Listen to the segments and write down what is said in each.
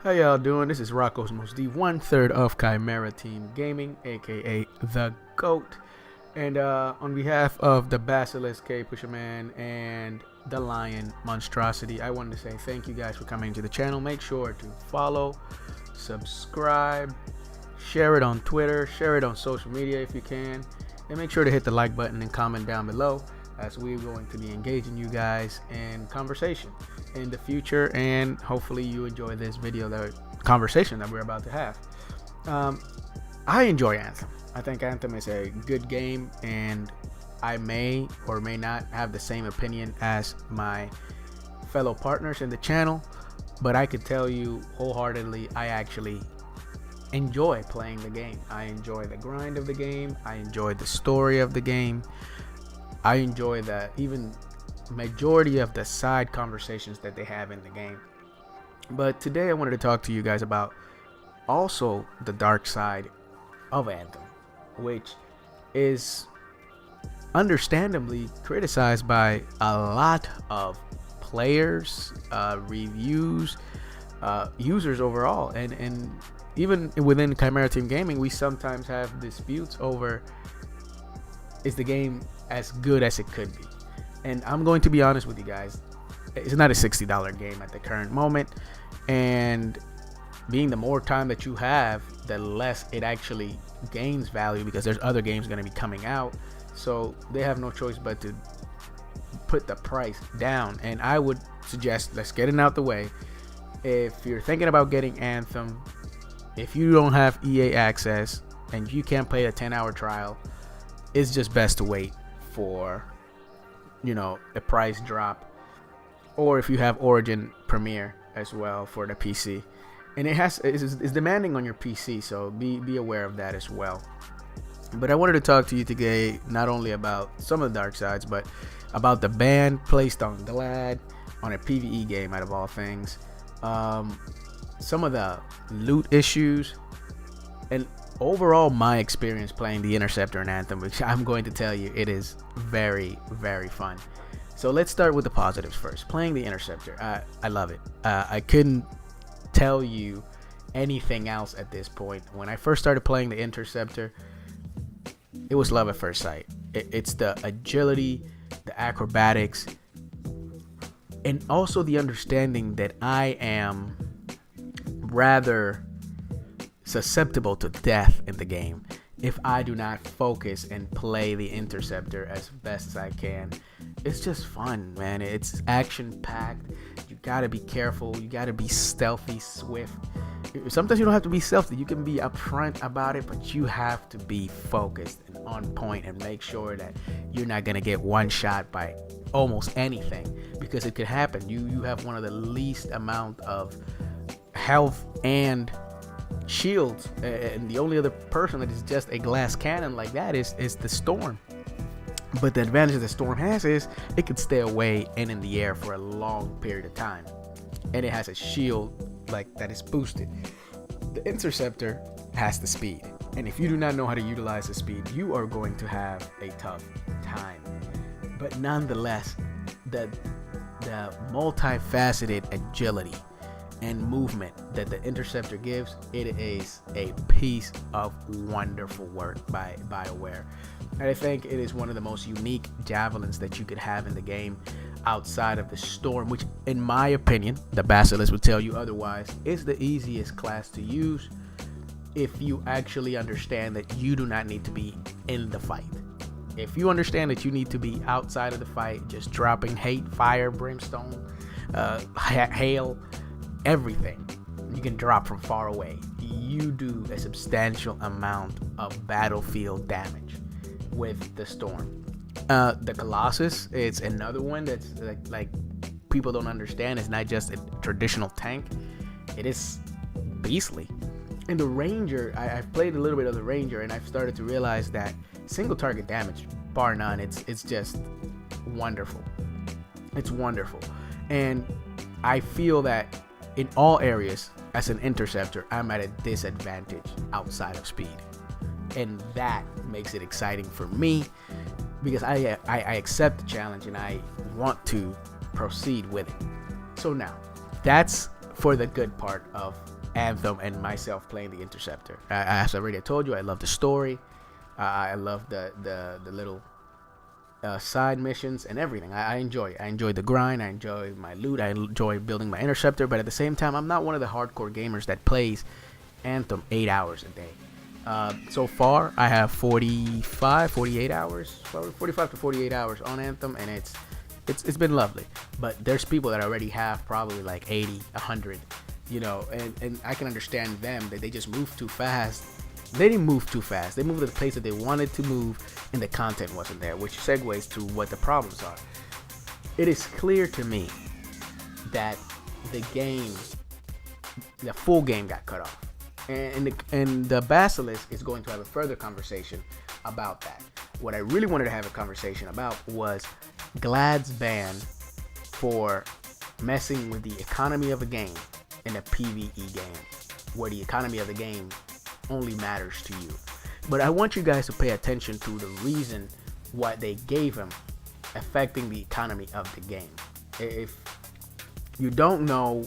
How y'all doing? This is RockossmosD, 1/3 of Chimera Team Gaming, aka the GOAT. And on behalf of the Basilisk, Pushaman, and the Lion, Monstrocity, I wanted to say thank you guys for coming to the channel. Make sure to follow, subscribe, share it on Twitter, share it on social media if you can, and make sure to hit the like button and comment down below, as we're going to be engaging you guys in conversation in the future, and hopefully you enjoy this video, the conversation that we're about to have. I enjoy Anthem. I think Anthem is a good game, and I may or may not have the same opinion as my fellow partners in the channel, but I could tell you wholeheartedly I actually enjoy playing the game. I enjoy the grind of the game. I enjoy the story of the game. I enjoy the even majority of the side conversations that they have in the game. But today I wanted to talk to you guys about also the dark side of Anthem, which is understandably criticized by a lot of players, reviews, users overall, and even within Chimera Team Gaming, we sometimes have disputes over, is the game as good as it could be? And I'm going to be honest with you guys, it's not a $60 game at the current moment, and being the more time that you have, the less it actually gains value, because there's other games going to be coming out, so they have no choice but to put the price down. And I would suggest, let's get it out the way. If you're thinking about getting Anthem, if you don't have EA access and you can't play a 10-hour trial, it's just best to wait for, you know, a price drop, or if you have Origin Premier as well for the PC, and it's demanding on your PC, so be aware of that as well. But I wanted to talk to you today not only about some of the dark sides, but about the ban placed on Glad on a PvE game out of all things, some of the loot issues, and overall my experience playing the Interceptor in Anthem, which I'm going to tell you, it is very, very fun. So let's start with the positives first. Playing the Interceptor, I love it. I couldn't tell you anything else at this point. When I first started playing the Interceptor, it was love at first sight. It's the agility, the acrobatics, and also the understanding that I am rather susceptible to death in the game if I do not focus and play the Interceptor as best as I can. It's just fun, man. It's action packed. You gotta be careful, you gotta be stealthy, swift. Sometimes you don't have to be stealthy, you can be upfront about it, but you have to be focused and on point and make sure that you're not gonna get one shot by almost anything, because it could happen. You have one of the least amount of health and shields, and the only other person that is just a glass cannon like that is the Storm. But the advantage the Storm has is it can stay away and in the air for a long period of time, and it has a shield like that is boosted. The Interceptor has the speed, and if you do not know how to utilize the speed, you are going to have a tough time. But nonetheless, the multifaceted agility and movement that the Interceptor gives, it is a piece of wonderful work by BioWare. And I think it is one of the most unique javelins that you could have in the game outside of the Storm, which in my opinion, the Basilisk would tell you otherwise, is the easiest class to use if you actually understand that you do not need to be in the fight. If you understand that you need to be outside of the fight, just dropping hate, fire, brimstone, hail, everything you can drop from far away, you do a substantial amount of battlefield damage with the Storm. The Colossus, it's another one that's like people don't understand. It's not just a traditional tank, it is beastly. And the Ranger, I've played a little bit of the Ranger, and I've started to realize that single target damage, bar none, it's just wonderful. It's wonderful. And I feel that in all areas, as an Interceptor, I'm at a disadvantage outside of speed, and that makes it exciting for me, because I accept the challenge and I want to proceed with it. So now, that's for the good part of Anthem and myself playing the Interceptor. As I already told you, I love the story. I love the little side missions and everything. I enjoy it. I enjoy the grind. I enjoy my loot. I enjoy building my Interceptor. But at the same time, I'm not one of the hardcore gamers that plays Anthem 8 hours a day. So far, I have 48 hours, 45 to 48 hours on Anthem, and it's been lovely. But there's people that already have probably like 80, 100, you know, and I can understand them that they just move too fast. They didn't move too fast. They moved to the place that they wanted to move, and the content wasn't there, which segues to what the problems are. It is clear to me that the full game got cut off. And the Basilisk is going to have a further conversation about that. What I really wanted to have a conversation about was Glad's ban for messing with the economy of a game in a PvE game, where the economy of the game only matters to you. But I want you guys to pay attention to the reason why they gave him affecting the economy of the game. If you don't know,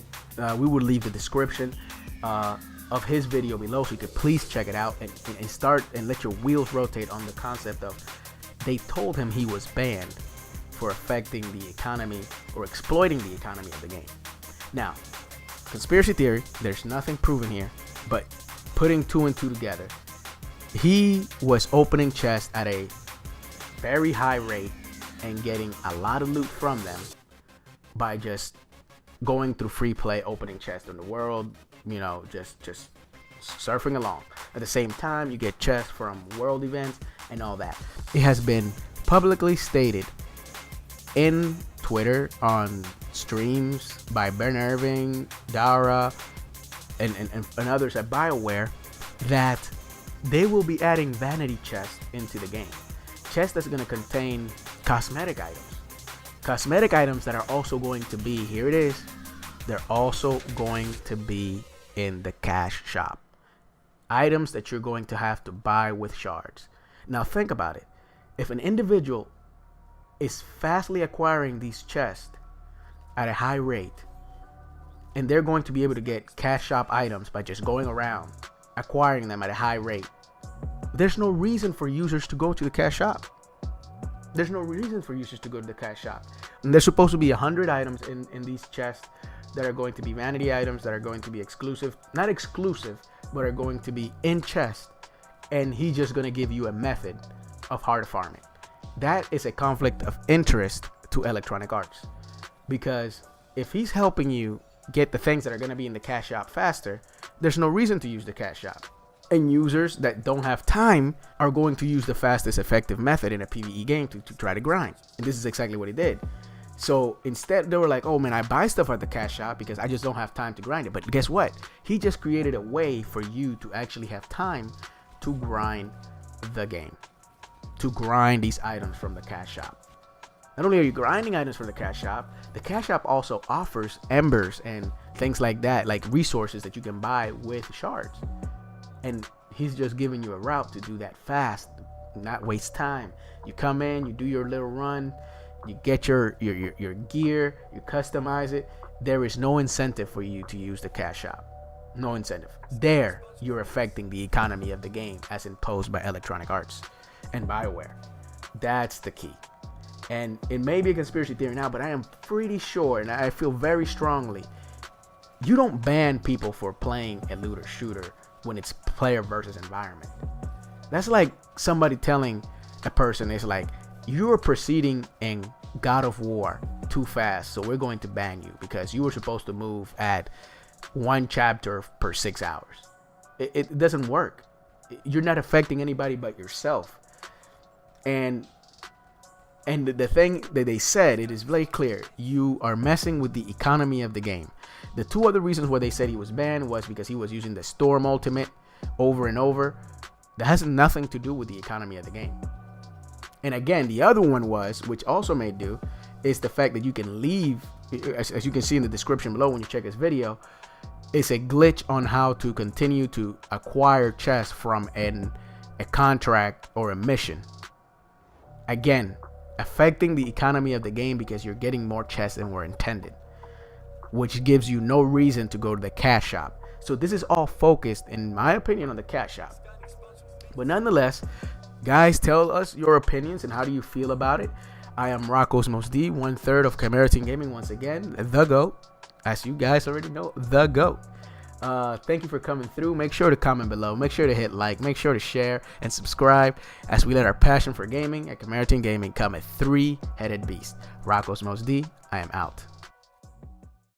we will leave the description of his video below, so you could please check it out and start and let your wheels rotate on the concept of they told him he was banned for affecting the economy or exploiting the economy of the game. Now, conspiracy theory, there's nothing proven here, but putting 2 and 2 together, he was opening chests at a very high rate and getting a lot of loot from them by just going through free play, opening chests in the world, you know, just surfing along. At the same time, you get chests from world events and all that. It has been publicly stated in Twitter, on streams by Ben Irving, Dara, and others at BioWare, that they will be adding vanity chests into the game. Chests that's going to contain cosmetic items. Cosmetic items that are also going to be, here it is, they're also going to be in the cash shop. Items that you're going to have to buy with shards. Now think about it. If an individual is fastly acquiring these chests at a high rate, and they're going to be able to get cash shop items by just going around acquiring them at a high rate, there's no reason for users to go to the cash shop. There's no reason for users to go to the cash shop. And there's supposed to be 100 items in these chests that are going to be vanity items, that are going to be exclusive, not exclusive, but are going to be in chest. And he's just going to give you a method of hard farming. That is a conflict of interest to Electronic Arts, because if he's helping you get the things that are going to be in the cash shop faster, there's no reason to use the cash shop. And users that don't have time are going to use the fastest effective method in a PvE game to try to grind. And this is exactly what he did. So instead, they were like, oh man, I buy stuff at the cash shop because I just don't have time to grind it. But guess what? He just created a way for you to actually have time to grind the game, to grind these items from the cash shop. Not only are you grinding items from the cash shop also offers embers and things like that, like resources that you can buy with shards. And he's just giving you a route to do that fast, not waste time. You come in, you do your little run, you get your gear, you customize it. There is no incentive for you to use the cash shop. No incentive. There, you're affecting the economy of the game as imposed by Electronic Arts and BioWare. That's the key. And it may be a conspiracy theory now, but I am pretty sure, and I feel very strongly, you don't ban people for playing a looter shooter when it's player versus environment. That's like somebody telling a person, it's like, you are proceeding in God of War too fast, so we're going to ban you because you were supposed to move at 1 chapter per 6 hours. It doesn't work. You're not affecting anybody but yourself. And the thing that they said, it is very clear, you are messing with the economy of the game. The 2 other reasons why they said he was banned was because he was using the Storm Ultimate over and over. That has nothing to do with the economy of the game. And again, the other one was, which also may do, is the fact that you can leave, as you can see in the description below when you check this video, it's a glitch on how to continue to acquire chests from a contract or a mission. Again, affecting the economy of the game because you're getting more chests than were intended, which gives you no reason to go to the cash shop. So this is all focused, in my opinion, on the cat shop. But nonetheless, guys, tell us your opinions and how do you feel about it. I am RockossmosD, 1/3 of Chimera Team Gaming, once again, the GOAT. As you guys already know, the GOAT. Thank you for coming through. Make sure to comment below. Make sure to hit like. Make sure to share and subscribe as we let our passion for gaming at Chimera Team Gaming come a three-headed beast. RockossmosD, I am out.